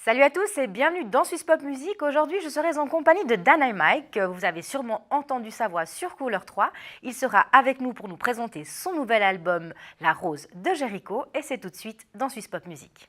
Salut à tous et bienvenue dans Swiss Pop Music. Aujourd'hui, je serai en compagnie de Dynamite. Vous avez sûrement entendu sa voix sur Couleur 3. Il sera avec nous pour nous présenter son nouvel album La Rose de Jericho. Et c'est tout de suite dans Swiss Pop Music.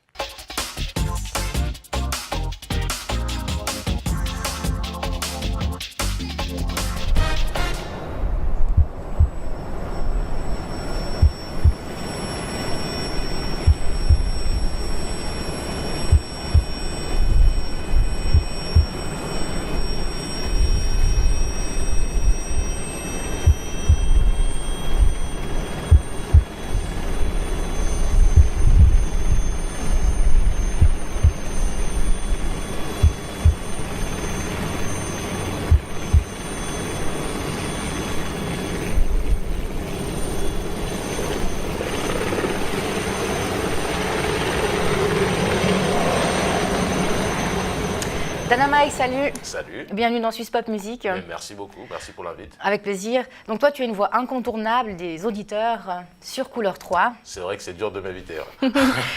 Dynamite, salut. Salut. Bienvenue dans Swiss Pop Music. Merci beaucoup, merci pour l'invite. Avec plaisir. Donc toi, tu es une voix incontournable des auditeurs sur Couleur 3. C'est vrai que c'est dur de m'inviter. Ouais.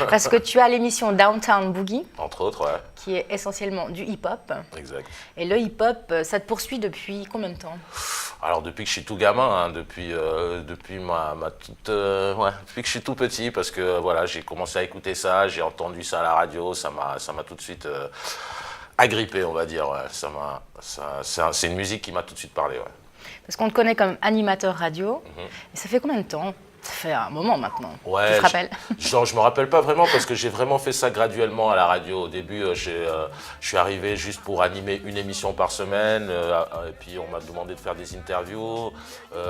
Parce que tu as l'émission Downtown Boogie. Entre autres, ouais. Qui est essentiellement du hip-hop. Exact. Et le hip-hop, ça te poursuit depuis combien de temps? Alors depuis que je suis tout gamin, hein, depuis ma toute, depuis que je suis tout petit, parce que voilà, j'ai commencé à écouter ça, j'ai entendu ça à la radio, ça m'a tout de suite agrippé, on va dire. Ouais. C'est une musique qui m'a tout de suite parlé. Ouais. Parce qu'on te connaît comme animateur radio. Et ça fait combien de temps? Ça fait un moment maintenant. Ouais, tu te rappelles? Je me rappelle pas vraiment parce que j'ai vraiment fait ça graduellement à la radio. Au début, je suis arrivé juste pour animer une émission par semaine. Et puis on m'a demandé de faire des interviews.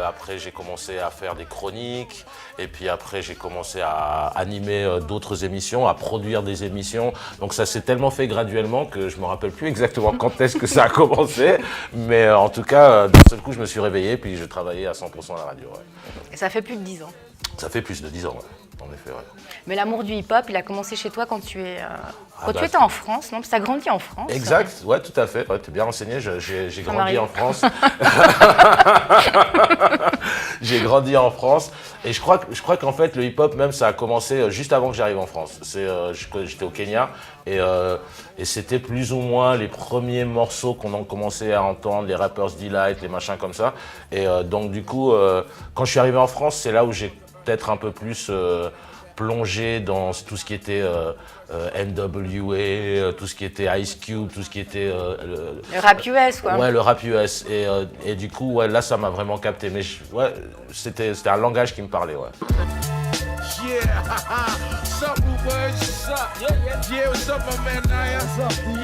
Après, j'ai commencé à faire des chroniques. Et puis après, j'ai commencé à animer d'autres émissions, à produire des émissions. Donc ça s'est tellement fait graduellement que je me rappelle plus exactement quand est-ce que ça a commencé. Mais en tout cas, d'un seul coup, je me suis réveillé puis je travaillais à 100% à la radio. Ouais. Et ça fait plus de 10 ans. Ça fait plus de 10 ans, ouais. En effet, ouais. Mais l'amour du hip-hop, il a commencé chez toi quand tu tu étais en France, non? Parce que tu as grandi en France. Exact, ouais, tout à fait. Ouais, tu es bien renseigné, j'ai grandi en France. J'ai grandi en France. Et je crois qu'en fait, le hip-hop, même, ça a commencé juste avant que j'arrive en France. J'étais au Kenya et c'était plus ou moins les premiers morceaux qu'on a commencé à entendre, les Rappers Delight, les machins comme ça. Et donc, du coup, quand je suis arrivé en France, c'est là où j'ai peut-être un peu plus plongé dans tout ce qui était NWA, tout ce qui était Ice Cube, tout ce qui était le rap US, quoi. Ouais, le rap US. Et du coup, ouais, là, ça m'a vraiment capté. Mais ouais, c'était un langage qui me parlait, ouais. Yeah, sup, what's up? Yeah, what's up, my man Naya?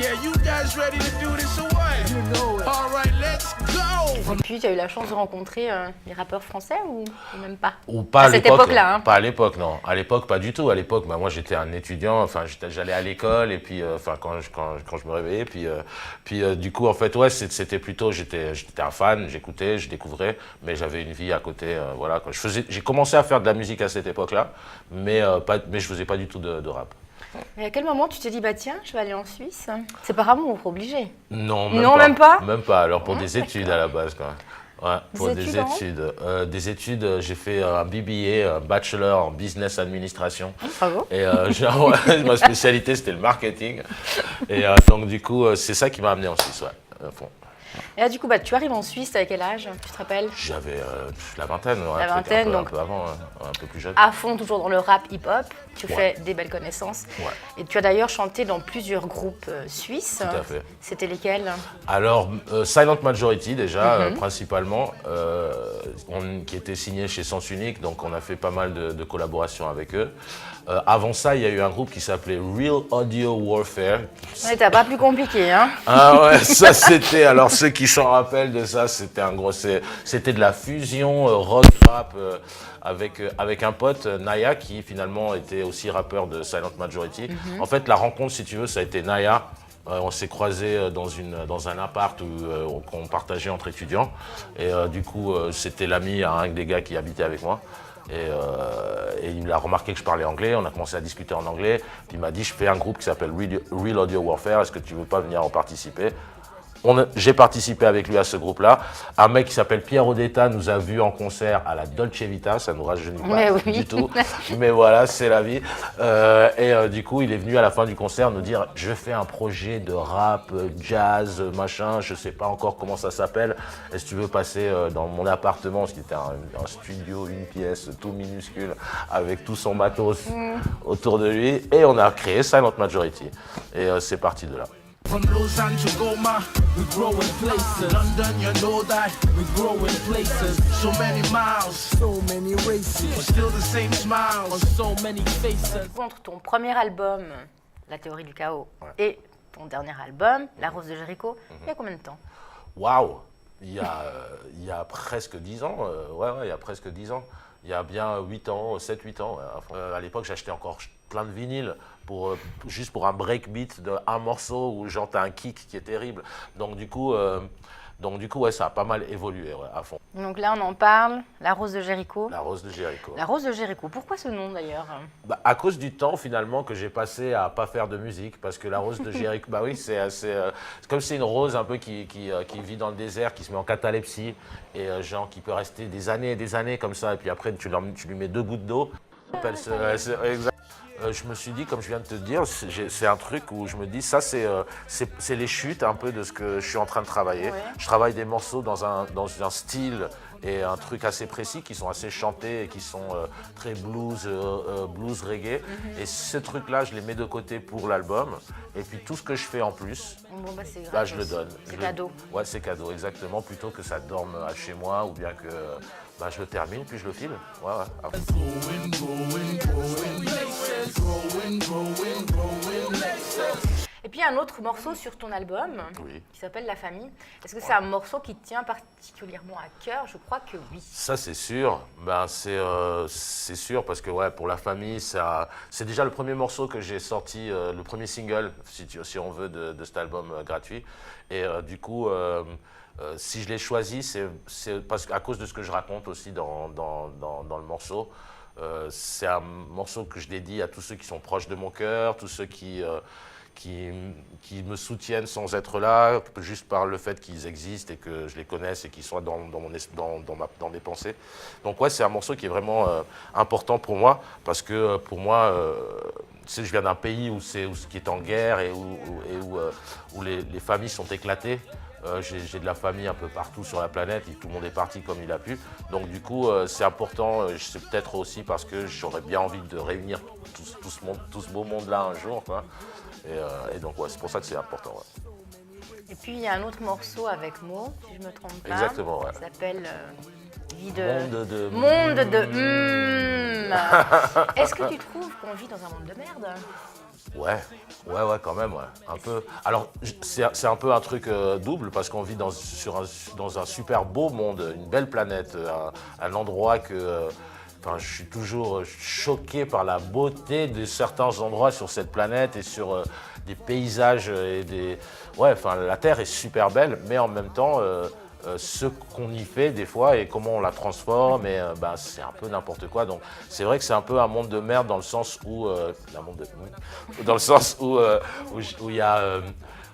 Yeah, you guys ready to do this or what? You know it. All right, let's go. Et puis, tu as eu la chance de rencontrer les rappeurs français ou même pas? Ou pas à à cette l'époque, époque-là, hein. Pas à l'époque, non. À l'époque, pas du tout. À l'époque, bah, moi, j'étais un étudiant. Enfin, j'allais à l'école et puis, quand je me réveillais, puis du coup, en fait, ouais, c'était plutôt, j'étais un fan, j'écoutais, je découvrais, mais j'avais une vie à côté. Voilà, quoi. J'ai commencé à faire de la musique à cette époque-là, mais je faisais pas du tout de rap. Et à quel moment tu t'es dit, bah tiens, je vais aller en Suisse? C'est par amour, obligé. Non, même pas. Même pas. Alors pour des études à la base, quoi. Ouais, pour des études, études, j'ai fait un BBA, un Bachelor en Business Administration. Bravo. Et ma spécialité, c'était le marketing. Et donc, du coup, c'est ça qui m'a amené en Suisse, ouais, à fond. Et là, du coup, bah, tu arrives en Suisse, à quel âge? Tu te rappelles? J'avais la vingtaine, ouais, La vingtaine, un donc peu avant, un peu plus jeune. à fond, toujours dans le rap hip-hop. Tu Ouais. fais des belles connaissances. Ouais. Et tu as d'ailleurs chanté dans plusieurs groupes suisses. Tout à fait. C'était lesquels? Alors, Silent Majority déjà, principalement, qui était signé chez Sens Unique, donc on a fait pas mal de collaborations avec eux. Avant ça, il y a eu un groupe qui s'appelait Real Audio Warfare. Ouais, t'as pas plus compliqué, hein? Ah ouais, ça c'était, alors ceux qui s'en rappellent de ça, c'était de la fusion rock-rap avec un pote, Naya, qui finalement était aussi rappeur de Silent Majority. En fait, la rencontre, si tu veux, ça a été Naya. On s'est croisés dans un appart qu'on partageait entre étudiants. Et du coup, c'était l'ami à un des gars qui habitait avec moi. Et il a remarqué que je parlais anglais, on a commencé à discuter en anglais. Puis il m'a dit, je fais un groupe qui s'appelle Real Audio Warfare, est-ce que tu veux pas venir en participer? j'ai participé avec lui à ce groupe-là. Un mec qui s'appelle Pierre Odetta nous a vus en concert à la Dolce Vita, ça nous rajeunit pas du tout. Mais voilà, c'est la vie. Du coup, il est venu à la fin du concert nous dire « Je fais un projet de rap, jazz, machin, je sais pas encore comment ça s'appelle. Est-ce que tu veux passer dans mon appartement ?» Ce qui était un studio, une pièce, tout minuscule, avec tout son matos autour de lui. Et on a créé Silent Majority. Et c'est parti de là. From Lausanne to Goma, we grow in places. London, you know that we grow in places. So many miles, so many races, but still the same smiles on so many faces. Entre ton premier album, La théorie du chaos, et ton dernier album, La Rose de Jéricho, il y a combien de temps? Waouh! Il y a presque 10 ans, il y a presque 10 ans. Il y a bien 8 ans, 7-8 ans. À l'époque, j'achetais encore plein de vinyles juste pour un breakbeat d'un morceau où genre t'as un kick qui est terrible. Donc du coup, ouais, ça a pas mal évolué à fond. Donc là, on en parle, La Rose de Jéricho. La Rose de Jéricho. La Rose de Jéricho. Pourquoi ce nom d'ailleurs? À cause du temps finalement que j'ai passé à pas faire de musique, parce que la Rose de Jéricho, bah oui, c'est comme c'est une rose un peu qui vit dans le désert, qui se met en catalepsie et genre qui peut rester des années et des années comme ça, et puis après tu lui mets 2 gouttes d'eau. Je me suis dit, comme je viens de te dire, c'est un truc où je me dis, ça c'est les chutes un peu de ce que je suis en train de travailler. Ouais. Je travaille des morceaux dans un style et un truc assez précis qui sont assez chantés et qui sont très blues reggae. Et ce truc-là, je les mets de côté pour l'album. Et puis tout ce que je fais en plus, je le donne. C'est cadeau. Ouais, c'est cadeau, exactement. Plutôt que ça dorme chez moi ou bien que je le termine puis je le file. Ouais. Et puis un autre morceau sur ton album qui s'appelle La Famille. Est-ce que c'est un morceau qui te tient particulièrement à cœur? Je crois que oui. Ça c'est sûr. C'est sûr parce que pour La Famille, c'est déjà le premier morceau que j'ai sorti, le premier single, si on veut, de cet album gratuit. Et du coup, si je l'ai choisi, c'est à cause de ce que je raconte aussi dans le morceau. C'est un morceau que je dédie à tous ceux qui sont proches de mon cœur, tous ceux qui me soutiennent sans être là, juste par le fait qu'ils existent et que je les connaisse et qu'ils soient dans mes pensées. Donc ouais, c'est un morceau qui est vraiment important pour moi, parce que pour moi, je viens d'un pays qui est en guerre et où les familles sont éclatées. J'ai de la famille un peu partout sur la planète et tout le monde est parti comme il a pu. Donc du coup, c'est important, c'est peut-être aussi parce que j'aurais bien envie de réunir tout ce beau monde-là un jour, quoi. Et donc c'est pour ça que c'est important. Ouais. Et puis il y a un autre morceau avec Mo, si je ne me trompe pas. Exactement, ouais. Ça s'appelle Monde de Est-ce que tu trouves qu'on vit dans un monde de merde? Ouais, quand même, ouais, un peu. Alors, c'est un peu un truc double, parce qu'on vit dans un super beau monde, une belle planète, un endroit que... je suis toujours choqué par la beauté de certains endroits sur cette planète et sur des paysages et la Terre est super belle, mais en même temps, ce qu'on y fait des fois et comment on la transforme, et c'est un peu n'importe quoi. Donc c'est vrai que c'est un peu un monde de merde dans le sens où il y a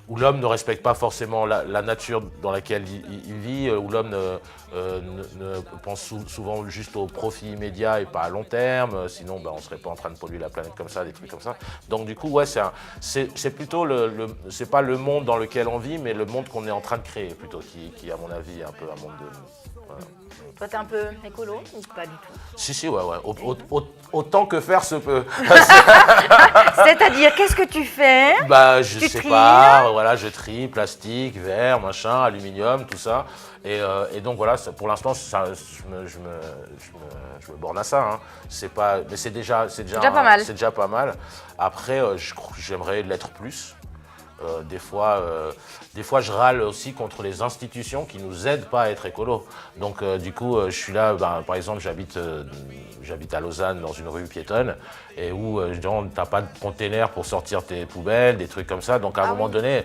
où l'homme ne respecte pas forcément la nature dans laquelle il vit, où l'homme ne pense souvent juste au profit immédiat et pas à long terme, sinon on ne serait pas en train de polluer la planète comme ça, des trucs comme ça. Donc du coup, c'est plutôt c'est pas le monde dans lequel on vit, mais le monde qu'on est en train de créer plutôt, qui à mon avis est un peu un monde de... Voilà. Toi, t'es un peu écolo ou pas du tout? Si, ouais. Autant que faire se peut. C'est-à-dire, qu'est-ce que tu fais? Je sépare, voilà, je trie, plastique, verre, machin, aluminium, tout ça. Et donc voilà, pour l'instant, je me borne à ça. Hein. Mais c'est déjà pas mal. C'est déjà pas mal. Après, j'aimerais l'être plus. Des fois, je râle aussi contre les institutions qui nous aident pas à être écolo. Donc, du coup, je suis là, par exemple, j'habite à Lausanne dans une rue piétonne et où t'as pas de container pour sortir tes poubelles, des trucs comme ça. Donc, à un moment donné,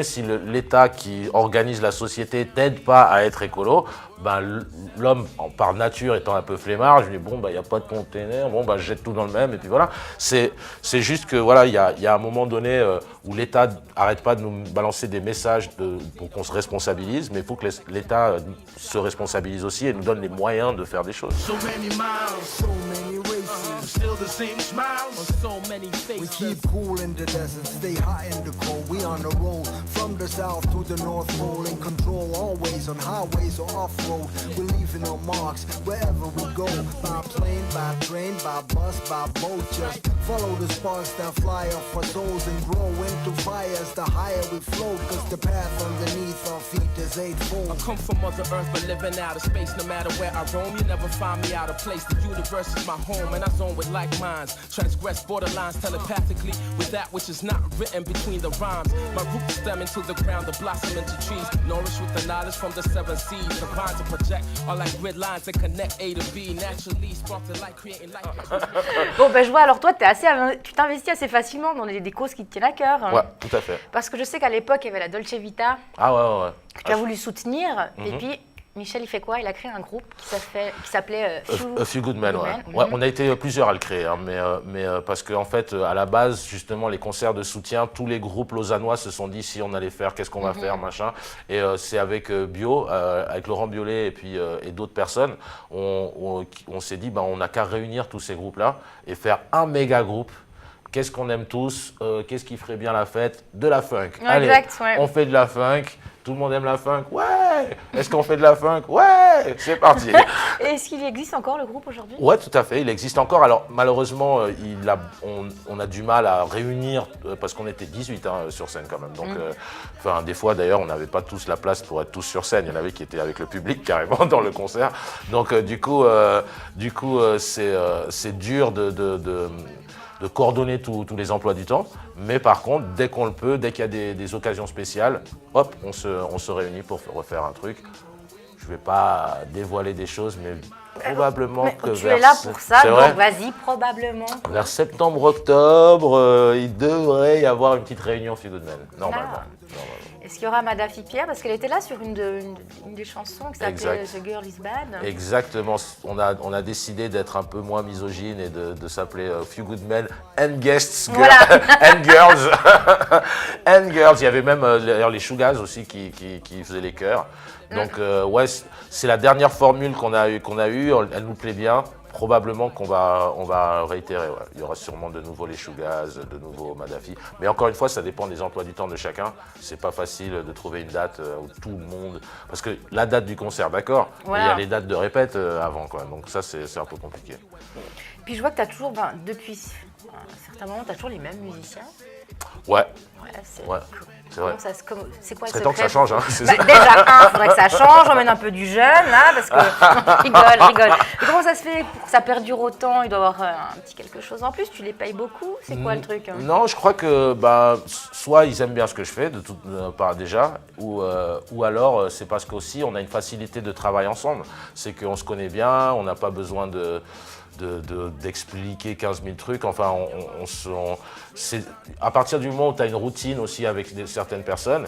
si l'État qui organise la société t'aide pas à être écolo, l'homme, par nature, étant un peu flemmard, je me dis, il n'y a pas de container, je jette tout dans le même, et puis voilà. C'est juste que, voilà, il y a un moment donné où l'État l'État n'arrête pas de nous balancer des messages pour qu'on se responsabilise, mais il faut que l'État se responsabilise aussi et nous donne les moyens de faire des choses. So many miles, so many races, still the same smiles on so many faces. We keep cool in the desert, stay hot in the cold. We on the road from the south to the north pole, in control always on highways or off road. We're leaving our marks wherever we go. By plane, by train, by bus, by boat. Just follow the sparks that fly off our souls and grow into fires. The higher we float, 'cause the path underneath our feet is eightfold. I come from Mother Earth, but living out of space. No matter where I roam, you never find me out of place. The universe is my home, and I zone with like minds. Transgress borderlines telepathically with that which is not written between the rhymes. My roots stem into the ground, to blossom into trees. Nourished with the knowledge from the 7 seas. The vines that project are like grid lines that connect A to B. Naturally spark the light, creating light. Bon, ben je vois, alors toi, tu t'investis assez facilement dans des causes qui te tiennent à cœur. Ouais, tout à fait. Parce que je sais qu'à l'époque, il y avait la Dolce Vita Ah ouais. que tu as voulu soutenir. Et puis, Michel, il fait quoi? Il a créé un groupe qui s'appelait A Few Good Men, ouais. Ouais, on a été plusieurs à le créer, hein, mais parce qu'en fait, à la base, justement, les concerts de soutien, tous les groupes lausannois se sont dit si on allait faire, qu'est-ce qu'on va faire, machin. Et c'est avec Bio, avec Laurent Biolay et d'autres personnes, on s'est dit, on n'a qu'à réunir tous ces groupes-là et faire un méga groupe. Qu'est-ce qu'on aime tous, qu'est-ce qui ferait bien la fête? De la funk. Ouais, Allez, exact, ouais. on fait de la funk. Tout le monde aime la funk. Ouais. Est-ce qu'on fait de la funk? Ouais. C'est parti. Et est-ce qu'il existe encore le groupe aujourd'hui? Ouais, tout à fait. Il existe encore. Alors malheureusement, on a du mal à réunir parce qu'on était 18 sur scène quand même. Donc, des fois d'ailleurs, on n'avait pas tous la place pour être tous sur scène. Il y en avait qui étaient avec le public carrément dans le concert. Donc du coup, c'est dur de coordonner tous les emplois du temps. Mais par contre, dès qu'on le peut, dès qu'il y a des occasions spéciales, hop, on se réunit pour refaire un truc. Je ne vais pas dévoiler des choses, mais probablement que tu es là pour ça, c'est donc vrai, vas-y, probablement. vers septembre-octobre, il devrait y avoir une petite réunion Few Good Men, normalement. Est-ce qu'il y aura Madafi Pierre? Parce qu'elle était là sur une des chansons qui s'appelait The Girl Is Bad. Exactement. On a décidé d'être un peu moins misogyne et de s'appeler Few Good Men and Guests Voilà. and Girls. And Girls. Il y avait même d'ailleurs les Shoegaz aussi qui faisaient les chœurs. Donc ouais, c'est la dernière formule qu'on a eue. Elle nous plaît bien. Probablement qu'on va réitérer. Ouais. Il y aura sûrement de nouveau les Shoegaz, de nouveau Madafi. Mais encore une fois, ça dépend des emplois du temps de chacun. C'est pas facile de trouver une date où tout le monde. Parce que la date du concert, d'accord, voilà. Mais il y a les dates de répète avant, quoi. Donc ça, c'est un peu compliqué. Puis je vois que tu as toujours, depuis un certain moment, tu as toujours les mêmes musiciens. Ouais. C'est vrai. C'est quoi le secret? temps que ça change, hein. Déjà, il faudrait que ça change, on mène un peu du jeune, là, parce que rigole. Mais comment ça se fait pour que ça perdure autant? Il doit y avoir un petit quelque chose en plus, tu les payes beaucoup? C'est quoi le truc? Non, je crois que soit ils aiment bien ce que je fais, de toute part déjà, ou alors c'est parce qu'aussi on a une facilité de travail ensemble. C'est qu'on se connaît bien, on n'a pas besoin d'expliquer 15 000 trucs. Enfin, c'est à partir du moment où tu as une routine aussi avec certaines personnes,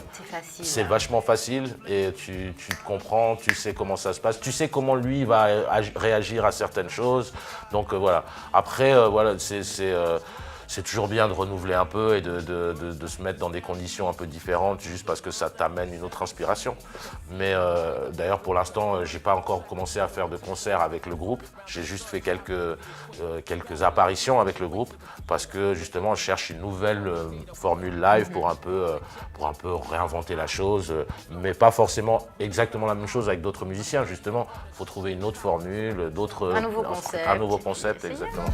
c'est vachement facile et tu te comprends, tu sais comment ça se passe, tu sais comment lui va réagir à certaines choses. Donc voilà. Après, voilà, c'est toujours bien de renouveler un peu et de se mettre dans des conditions un peu différentes juste parce que ça t'amène une autre inspiration. Mais d'ailleurs, pour l'instant, j'ai pas encore commencé à faire de concerts avec le groupe. J'ai juste fait quelques apparitions avec le groupe parce que justement, je cherche une nouvelle formule live pour un peu réinventer la chose, mais pas forcément exactement la même chose avec d'autres musiciens. Justement, il faut trouver une autre formule, un nouveau concept, exactement.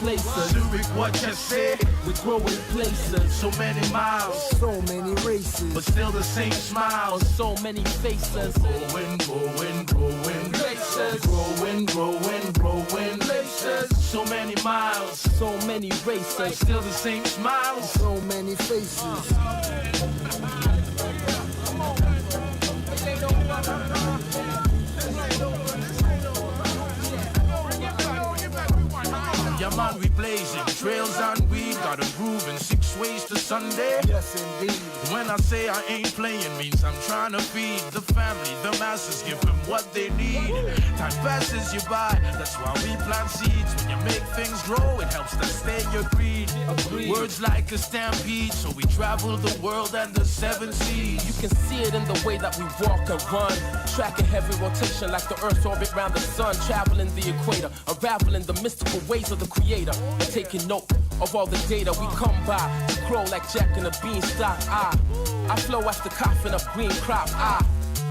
Places. Zurich, what you say? We grow in places. So many miles, So many races. but still the same smiles. So many faces. Growing places. Growing places. So many miles, so many races. Still the same smiles. So many faces. Yeah, man, we blazing trails and we got a groove in 6 ways to Sunday. Yes, indeed. When I say I ain't playing, means I'm trying to feed the family, the masses, give them what they need. Time passes you by, that's why we plant seeds. When you make things grow, it helps to stay agreed. urge like a stampede, so we travel the world and the seven seas. You can see it in the way that we walk and run, tracking heavy rotation like the Earth's orbit round the sun, traveling the equator, unraveling the mystical ways of the Creator, and taking note of all the data we come by to grow like Jack in a beanstalk. I flow after coughing up green crop.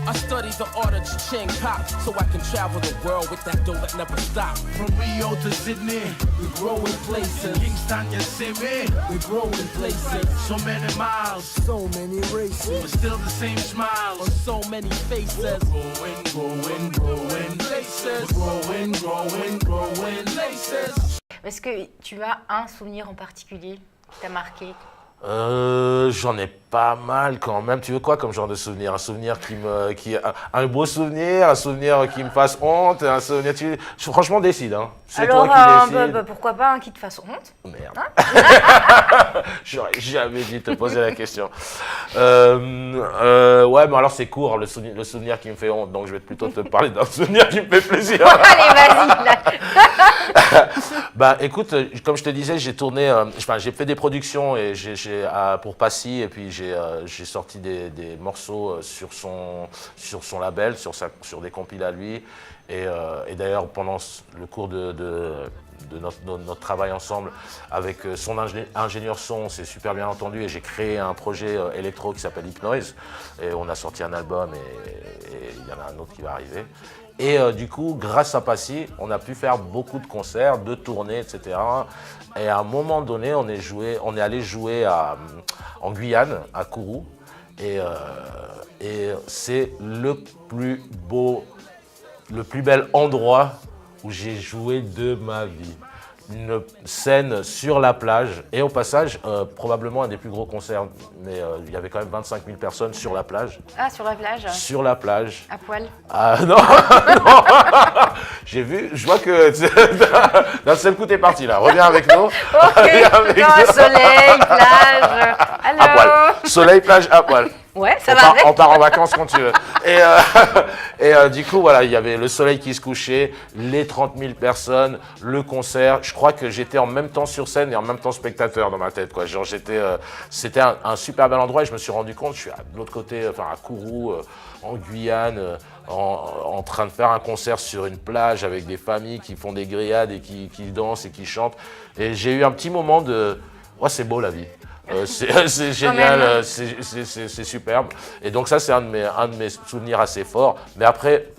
I study the art of cha-ching pop, so I can travel the world with that dough that never stops. From Rio to Sydney, We grow in places, Kingston, you see me. we grow in places, So many miles, So many races. but still the same smiles. on so many faces. Growing, growing, growing places. Growing, growing, growing places. Est-ce que tu as un souvenir en particulier qui t'a marqué? J'en ai pas mal quand même. Tu veux quoi comme genre de souvenir? Un souvenir un beau souvenir, un souvenir qui me fasse honte, un souvenir. Franchement, décide. Hein. C'est Alors, toi qui décides. pourquoi pas un qui te fasse honte? Merde. J'aurais jamais dû te poser la question. Ouais, mais alors c'est court, le souvenir qui me fait honte. Donc je vais plutôt te parler d'un souvenir qui me fait plaisir. Allez, vas-y. Là. Bah écoute, comme je te disais, j'ai tourné, j'ai fait des productions et pour Passy, et puis j'ai sorti des morceaux sur son label, sur des compiles à lui. Et d'ailleurs, pendant le cours de notre travail ensemble avec son ingénieur son, on s'est super bien entendu et j'ai créé un projet électro qui s'appelle Hypnoise. Et on a sorti un album et il y en a un autre qui va arriver. Et du coup, grâce à Passy, on a pu faire beaucoup de concerts, de tournées, etc. Et à un moment donné, on est allé jouer en Guyane, à Kourou. Et c'est le plus bel endroit où j'ai joué de ma vie. Une scène sur la plage et au passage, probablement un des plus gros concerts, mais il y avait quand même 25 000 personnes sur la plage. Ah, sur la plage? Sur la plage. À poil? Ah non, non. Je vois que d'un seul coup t'es parti là, reviens avec nous. Ok, non, soleil, plage, allô? À poil. Soleil, plage, à poil. Ouais, ça va avec. On part en vacances quand tu veux. Et du coup, voilà, il y avait le soleil qui se couchait, les 30 000 personnes, le concert. Je crois que j'étais en même temps sur scène et en même temps spectateur dans ma tête, quoi. Genre, c'était un super bel endroit et je me suis rendu compte, je suis de l'autre côté, enfin à Kourou, en Guyane, en train de faire un concert sur une plage avec des familles qui font des grillades et qui dansent et qui chantent. Et j'ai eu un petit moment de, ouais, c'est beau la vie. C'est génial, c'est superbe. Et donc ça, c'est un de mes souvenirs assez forts. Mais après,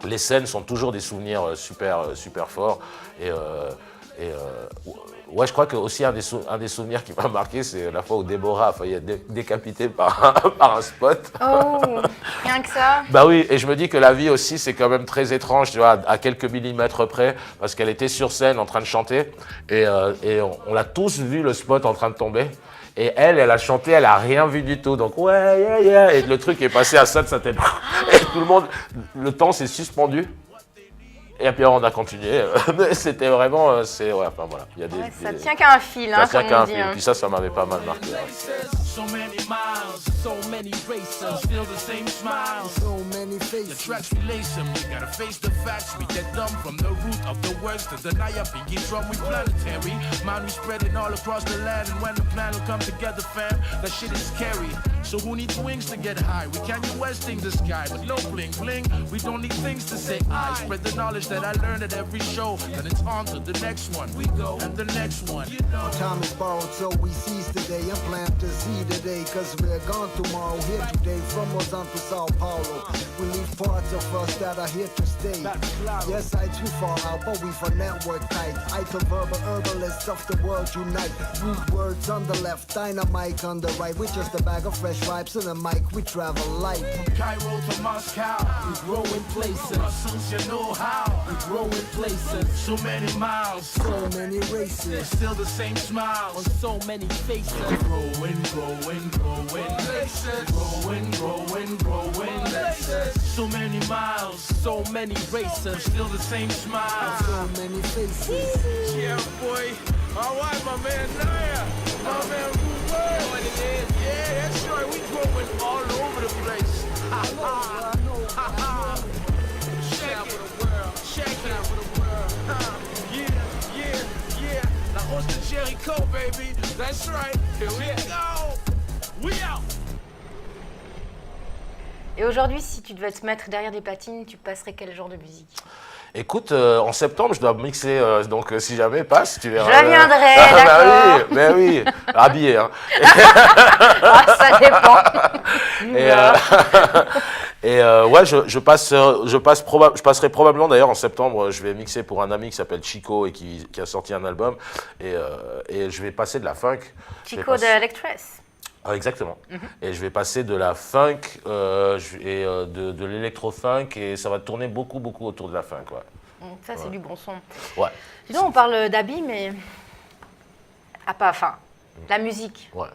les scènes sont toujours des souvenirs super forts. Ouais, je crois que aussi un des souvenirs qui m'a marqué, c'est la fois où Déborah a failli être décapitée par un spot. Oh, rien que ça. Bah oui, et je me dis que la vie aussi, c'est quand même très étrange, tu vois, à quelques millimètres près, parce qu'elle était sur scène en train de chanter, et on l'a tous vu le spot en train de tomber. Et elle a chanté, elle a rien vu du tout. Donc ouais, yeah. Et le truc est passé à ça de sa tête. Et tout le monde, le temps s'est suspendu. Et puis on a continué. C'était vraiment, ouais, enfin voilà. Il y a Ça tient qu'à un fil, hein, ça tient comme qu'à on un dit. fil. Puis ça m'avait pas mal marqué. Ouais. So many miles, So many races, still the same smiles. So many The faces. tracks we lace 'em, you gotta face the facts. We get dumb from the root of the words to deny up and get drum. We planetary, mind we spreading all across the land. And when the plan will come together, fam, that shit is scary. So who needs wings to get high? We Kanye Westing the sky, but no bling bling. We don't need things to say. I spread the knowledge that I learned at every show. Then it's on to the next one. We go and the next one. You know. Time is borrowed, so we seize today and plant to see today. Cause we're gone tomorrow, here today, from Lausanne to Sao Paulo. We leave parts of us that are here to stay. Yes, I too far out, but we for network tight. I to verbal herbalists of the world unite. Root words on the left, dynamite on the right. We're just a bag of fresh vibes and a mic, we travel light. From Cairo to Moscow, we grow in places, since you know how. we grow in places, So many miles, So many races. still the same on smiles. so many faces. Growing places. Growing places. So many miles, So many races, still the same smiles. So many faces. Yeah, boy. All right, my man Naya. My man Ruben. What it is? Yeah, that's right. We growing all over the place. Ha ha. Ha ha. Check it. Check it. Yeah. Now What's the Jericho, baby? That's right. Here we go. We out. Et aujourd'hui, si tu devais te mettre derrière des platines, tu passerais quel genre de musique? Écoute, en septembre, je dois mixer, donc si jamais passe, tu verras. Je viendrai, bah d'accord. oui, mais oui, habillé. Hein. Ah, ça dépend. Ouais, je passerai probablement d'ailleurs en septembre, je vais mixer pour un ami qui s'appelle Chico et qui a sorti un album. Et je vais passer de la funk. Chico de Electress. Ah, exactement. Et je vais passer de la funk et de l'électro-funk et ça va tourner beaucoup autour de la funk. Ouais. Ça, c'est du bon son. Ouais. Sinon, on parle d'habits, mais. La musique, Ouais.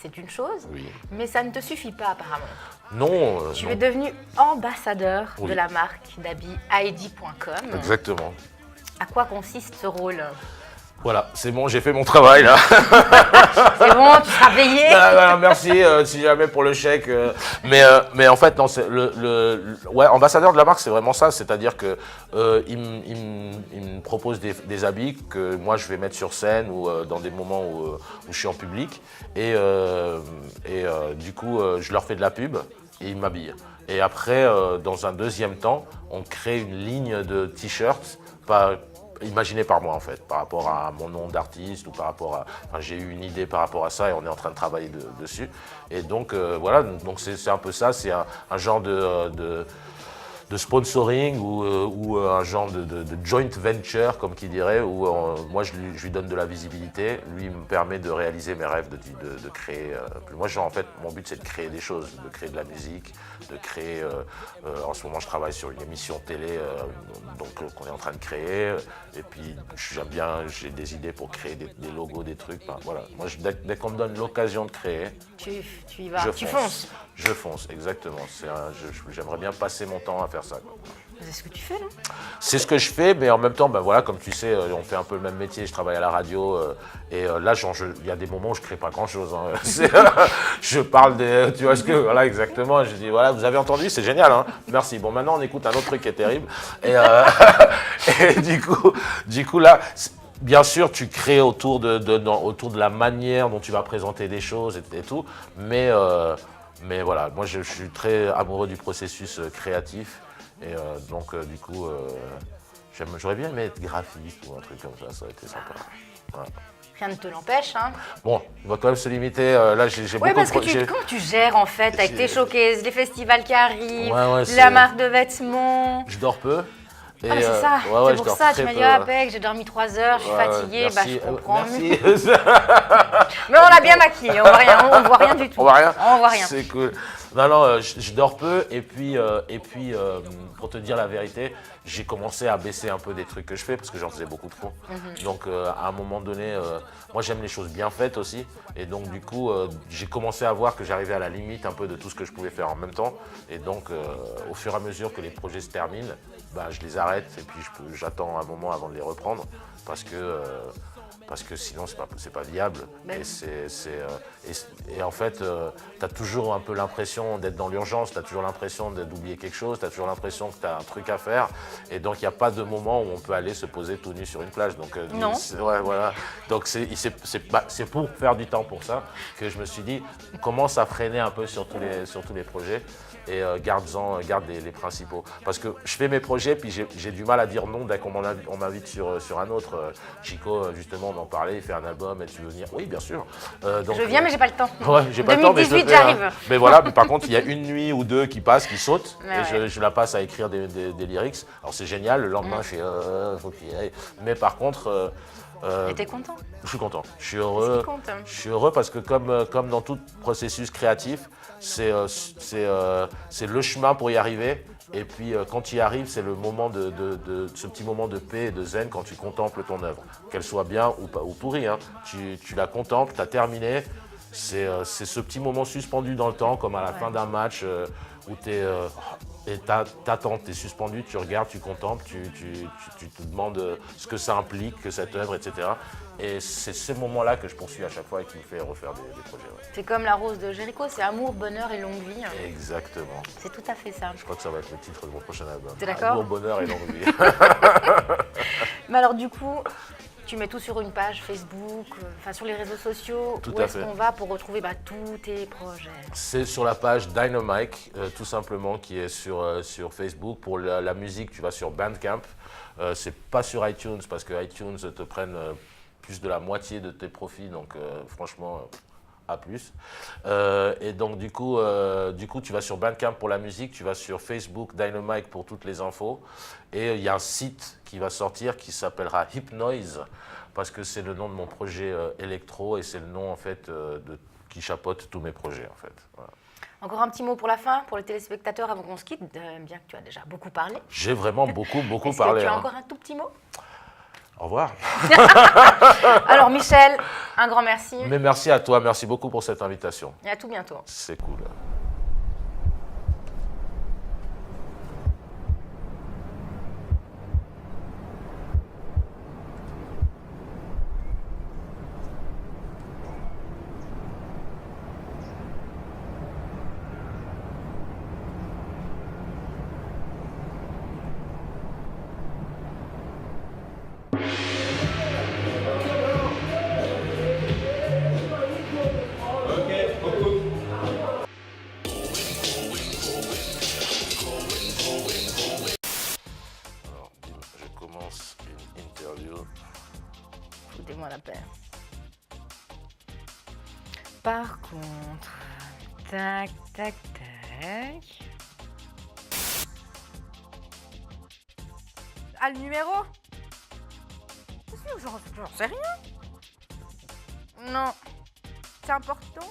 c'est une chose, Oui. mais ça ne te suffit pas, apparemment. Non. Tu non. es devenu ambassadeur Oui. de la marque d'habits Heidi.com. Exactement. À quoi consiste ce rôle? Voilà, c'est bon, j'ai fait mon travail là. C'est bon, tu seras payé. Voilà, merci si jamais pour le chèque. Mais en fait, non, c'est ouais, ambassadeur de la marque, c'est vraiment ça. C'est-à-dire que il me propose des habits que moi je vais mettre sur scène ou dans des moments où je suis en public. Et du coup, je leur fais de la pub et ils m'habillent. Et après, dans un deuxième temps, on crée une ligne de t-shirts, imaginé par moi en fait, par rapport à mon nom d'artiste ou par rapport à... Enfin, j'ai eu une idée par rapport à ça et on est en train de travailler dessus. Et donc voilà, donc c'est un peu ça, c'est un genre de sponsoring ou un genre de joint venture, comme qui dirait, où moi je lui donne de la visibilité, lui me permet de réaliser mes rêves, de créer. Moi, en fait, mon but c'est de créer des choses, de créer de la musique, de créer. En ce moment, je travaille sur une émission télé qu'on est en train de créer. Et puis, j'aime bien, j'ai des idées pour créer des logos, des trucs. Enfin, voilà. Moi, dès qu'on me donne l'occasion de créer, Tu y vas, tu fonces. Je fonce, exactement. J'aimerais bien passer mon temps à faire ça, quoi. C'est ce que tu fais, non? C'est ce que je fais, mais en même temps, ben voilà, comme tu sais, on fait un peu le même métier. Je travaille à la radio et là, il y a des moments où je crée pas grand-chose. Hein. Je parle des, tu vois ce que, voilà, exactement. Je dis voilà, vous avez entendu, c'est génial, hein. Merci. Bon, maintenant, on écoute un autre truc qui est terrible. Et du coup là. Bien sûr, tu crées autour de la manière dont tu vas présenter des choses et tout, mais voilà, moi je suis très amoureux du processus créatif et donc du coup, j'aurais bien aimé être graphiste ou un truc comme ça aurait été sympa. Voilà. Rien ne te l'empêche, hein. Bon, on va quand même se limiter, là j'ai Oui, beaucoup parce de que comment tu gères en fait avec tes showcases, les festivals qui arrivent, Ouais, la marque de vêtements? Je dors peu. Ah mais c'est ça, ouais, c'est je pour dors ça, tu très m'as dit, peu, ah ouais. Peg, j'ai dormi 3 heures, je suis fatiguée, Merci, je comprends. merci. Mais on l'a bien maquillé, on voit rien, on voit rien du tout. On voit rien. On voit rien. C'est cool. Non, je dors peu et puis pour te dire la vérité, j'ai commencé à baisser un peu des trucs que je fais parce que j'en faisais beaucoup trop. Donc à un moment donné, moi j'aime les choses bien faites aussi et donc du coup j'ai commencé à voir que j'arrivais à la limite un peu de tout ce que je pouvais faire en même temps et donc au fur et à mesure que les projets se terminent, bah, je les arrête et puis j'attends un moment avant de les reprendre parce que sinon c'est pas viable. Ben Et en fait, tu as toujours un peu l'impression d'être dans l'urgence, tu as toujours l'impression d'oublier quelque chose, tu as toujours l'impression que tu as un truc à faire. Et donc, il n'y a pas de moment où on peut aller se poser tout nu sur une plage. Donc, Non. Ouais, voilà. Donc, c'est pour faire du temps pour ça que je me suis dit, commence à freiner un peu sur tous les projets et garde les principaux. Parce que je fais mes projets, puis j'ai du mal à dire non dès qu'on m'invite sur un autre. Chico, justement, on en parlait, il fait un album, et tu veux venir? Oui, bien sûr. Donc, Je viens, mais j'ai pas le temps. Ouais, j'ai pas le temps, mais je le 2018, fais, hein. j'arrive. Mais voilà, mais par contre, il y a une nuit ou deux qui passent, qui sautent, Ouais, et ouais. je la passe à écrire des lyrics. Alors c'est génial, le lendemain, je fais faut qu'il y aille. Mais par contre, Et t'es content? je suis content, je suis C'est heureux. ce qui compte, hein. Je suis heureux parce que comme dans tout processus créatif, c'est le chemin pour y arriver. Et puis quand tu y arrives, c'est le moment ce petit moment de paix et de zen quand tu contemples ton œuvre, qu'elle soit bien ou pourrie. Hein. Tu la contemples, tu as terminé. C'est ce petit moment suspendu dans le temps, comme à la fin d'un match où t'attends, t'es suspendu, tu regardes, tu contemples, tu te demandes ce que ça implique, que cette œuvre, etc. Et c'est ces moments-là que je poursuis à chaque fois et qui me fait refaire des projets. Ouais. C'est comme la rose de Jéricho, c'est amour, bonheur et longue vie. Exactement. C'est tout à fait ça. Je crois que ça va être le titre de mon prochain album. T'es d'accord? Amour, bonheur et longue vie. Mais alors du coup, Tu mets tout sur une page Facebook, enfin sur les réseaux sociaux. Tout Où à est-ce fait. qu'on va pour retrouver tous tes projets? C'est sur la page Dynamite, tout simplement, qui est sur Facebook. Pour la musique, tu vas sur Bandcamp. C'est pas sur iTunes, parce que iTunes te prennent plus de la moitié de tes profits, donc franchement, à plus. Et donc du coup, tu vas sur Bandcamp pour la musique, tu vas sur Facebook Dynamite pour toutes les infos. Et il y a un site qui va sortir qui s'appellera Hypnoise, parce que c'est le nom de mon projet électro et c'est le nom en fait qui chapeaute tous mes projets en fait. Voilà. Encore un petit mot pour la fin, pour les téléspectateurs avant qu'on se quitte, bien que tu as déjà beaucoup parlé. J'ai vraiment beaucoup Est-ce parlé. que tu as hein. encore un tout petit mot? Au revoir. Alors Michel, un grand merci Mais merci à toi, merci beaucoup pour cette invitation. et à tout bientôt. C'est cool. Alors, je commence une interview. Foutez-moi la paix. Par contre, tac, tac, tac. Ah, le numéro? J'en sais rien. Non. C'est important.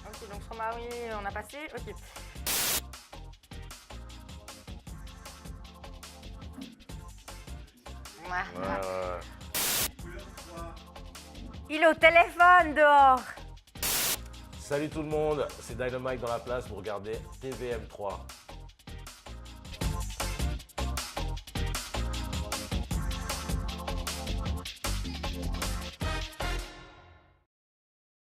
Ok, donc sur Maui, on a passé. Ok. Voilà. Il est au téléphone dehors. Salut tout le monde, c'est Dynamite dans la place, vous regardez TVM3.